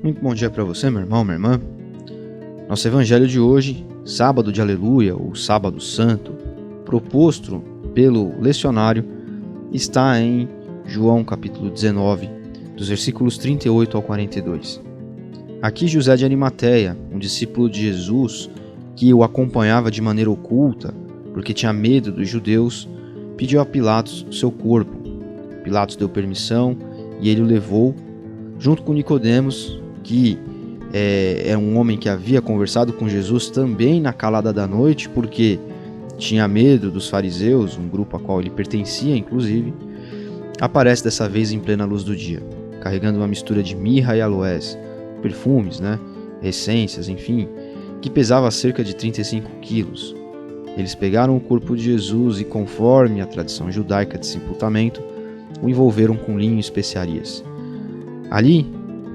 Muito bom dia para você, meu irmão, minha irmã. Nosso evangelho de hoje, sábado de aleluia, ou sábado santo, proposto pelo lecionário, está em João capítulo 19, dos versículos 38 ao 42. Aqui José de Arimateia, um discípulo de Jesus, que o acompanhava de maneira oculta, porque tinha medo dos judeus, pediu a Pilatos o seu corpo. Pilatos deu permissão e ele o levou, junto com Nicodemos, que é um homem que havia conversado com Jesus também na calada da noite, porque tinha medo dos fariseus, um grupo a qual ele pertencia, inclusive. Aparece dessa vez em plena luz do dia, carregando uma mistura de mirra e aloés, perfumes, essências, enfim, que pesava cerca de 35 quilos. Eles pegaram o corpo de Jesus e, conforme a tradição judaica de sepultamento, o envolveram com linho e especiarias. Ali,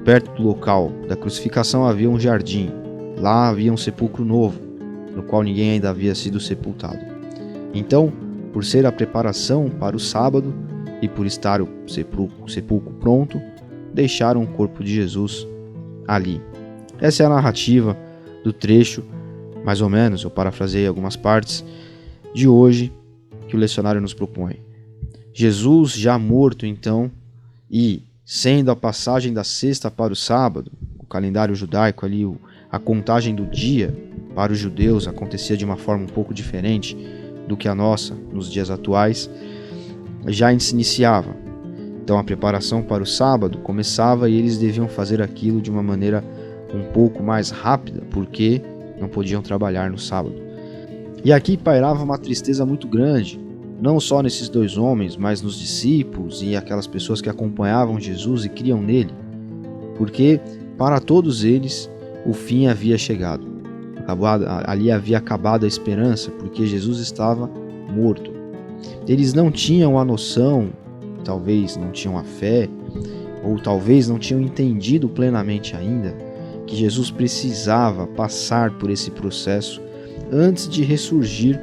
perto do local da crucificação, havia um jardim. Lá havia um sepulcro novo, no qual ninguém ainda havia sido sepultado. Então, por ser a preparação para o sábado e por estar o sepulcro pronto, deixaram o corpo de Jesus ali. Essa é a narrativa do trecho, mais ou menos, eu parafraseei algumas partes, de hoje que o lecionário nos propõe. Jesus já morto, então, e sendo a passagem da sexta para o sábado, o calendário judaico ali, a contagem do dia para os judeus acontecia de uma forma um pouco diferente do que a nossa nos dias atuais, já se iniciava. Então a preparação para o sábado começava e eles deviam fazer aquilo de uma maneira um pouco mais rápida, porque não podiam trabalhar no sábado. E aqui pairava uma tristeza muito grande, não só nesses dois homens, mas nos discípulos e aquelas pessoas que acompanhavam Jesus e criam nele, porque para todos eles o fim havia chegado. Ali havia acabado a esperança, porque Jesus estava morto. Eles não tinham a noção, talvez não tinham a fé, ou talvez não tinham entendido plenamente ainda, que Jesus precisava passar por esse processo antes de ressurgir,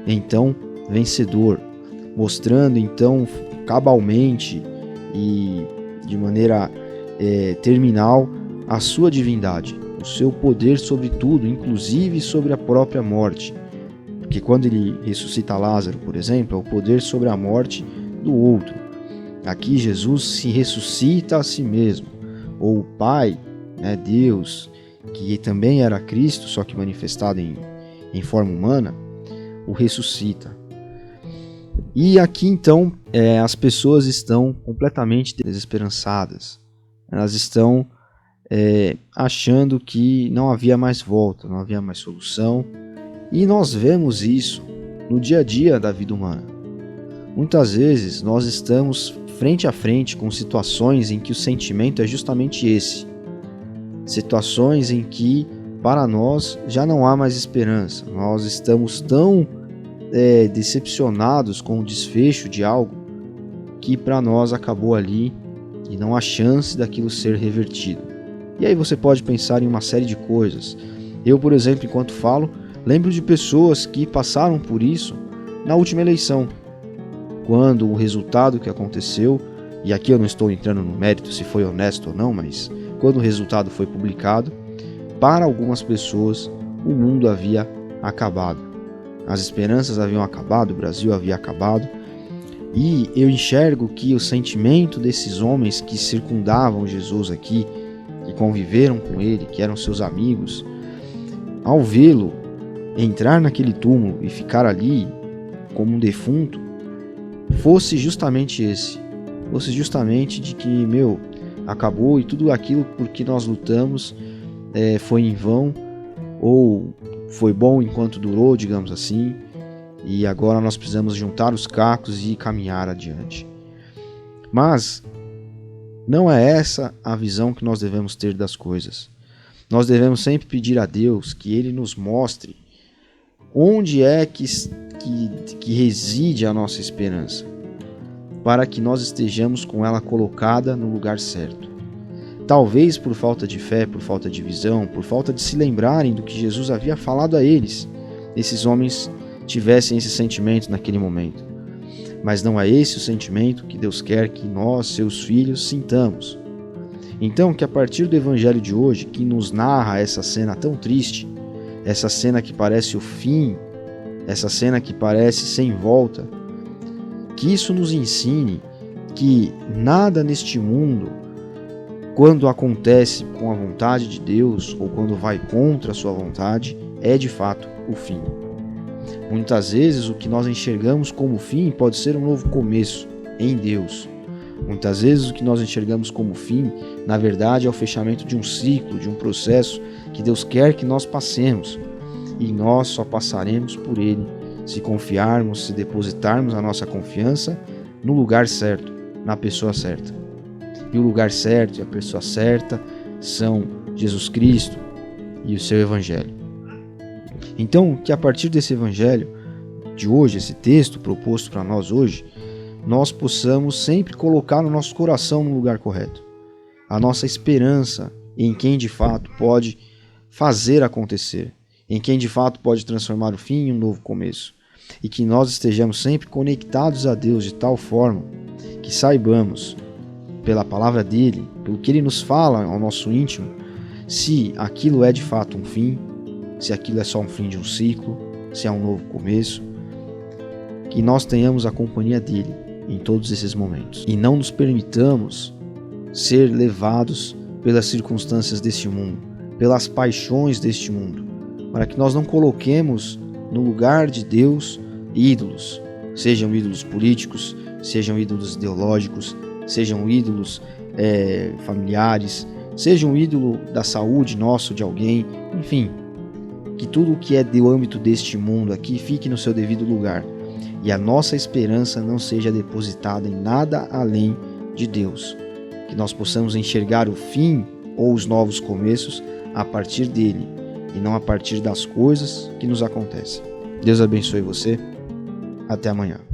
então, vencedor, mostrando então cabalmente e de maneira terminal a sua divindade, o seu poder sobre tudo, inclusive sobre a própria morte. Porque quando ele ressuscita Lázaro, por exemplo, é o poder sobre a morte do outro. Aqui Jesus se ressuscita a si mesmo, ou o Pai, Deus, que também era Cristo, só que manifestado em forma humana, o ressuscita. E aqui então as pessoas estão completamente desesperançadas. Elas estão achando que não havia mais volta, não havia mais solução. E nós vemos isso no dia a dia da vida humana. Muitas vezes nós estamos frente a frente com situações em que o sentimento é justamente esse. Situações em que para nós já não há mais esperança. Nós estamos tão decepcionados com o desfecho de algo que para nós acabou ali e não há chance daquilo ser revertido. E aí você pode pensar em uma série de coisas. Eu, por exemplo, enquanto falo, lembro de pessoas que passaram por isso na última eleição, quando o resultado que aconteceu, e aqui eu não estou entrando no mérito se foi honesto ou não, mas quando o resultado foi publicado, para algumas pessoas o mundo havia acabado. As esperanças haviam acabado, o Brasil havia acabado, e eu enxergo que o sentimento desses homens que circundavam Jesus aqui, que conviveram com ele, que eram seus amigos, ao vê-lo entrar naquele túmulo e ficar ali como um defunto, fosse justamente esse. Fosse justamente de que, acabou e tudo aquilo por que nós lutamos foi em vão, ou foi bom enquanto durou, digamos assim, e agora nós precisamos juntar os cacos e caminhar adiante. Mas não é essa a visão que nós devemos ter das coisas. Nós devemos sempre pedir a Deus que Ele nos mostre onde é que reside a nossa esperança, para que nós estejamos com ela colocada no lugar certo. Talvez por falta de fé, por falta de visão, por falta de se lembrarem do que Jesus havia falado a eles, esses homens tivessem esse sentimento naquele momento. Mas não é esse o sentimento que Deus quer que nós, seus filhos, sintamos. Então, que a partir do evangelho de hoje, que nos narra essa cena tão triste, essa cena que parece o fim, essa cena que parece sem volta, que isso nos ensine que nada neste mundo, quando acontece com a vontade de Deus ou quando vai contra a sua vontade, é de fato o fim. Muitas vezes o que nós enxergamos como fim pode ser um novo começo em Deus. Muitas vezes o que nós enxergamos como fim, na verdade, é o fechamento de um ciclo, de um processo que Deus quer que nós passemos. E nós só passaremos por ele se confiarmos, se depositarmos a nossa confiança no lugar certo, na pessoa certa. E o lugar certo e a pessoa certa são Jesus Cristo e o seu Evangelho. Então, que a partir desse Evangelho de hoje, esse texto proposto para nós hoje, nós possamos sempre colocar no nosso coração no lugar correto. A nossa esperança em quem de fato pode fazer acontecer, em quem de fato pode transformar o fim em um novo começo. E que nós estejamos sempre conectados a Deus de tal forma que saibamos, pela palavra dele, pelo que ele nos fala ao nosso íntimo, se aquilo é de fato um fim, se aquilo é só um fim de um ciclo, se é um novo começo. Que nós tenhamos a companhia dele em todos esses momentos e não nos permitamos ser levados pelas circunstâncias deste mundo, pelas paixões deste mundo, para que nós não coloquemos no lugar de Deus ídolos, sejam ídolos políticos, sejam ídolos ideológicos, sejam ídolos familiares, seja um ídolo da saúde nosso, de alguém, enfim, que tudo o que é do âmbito deste mundo aqui fique no seu devido lugar e a nossa esperança não seja depositada em nada além de Deus, que nós possamos enxergar o fim ou os novos começos a partir dele e não a partir das coisas que nos acontecem. Deus abençoe você. Até amanhã.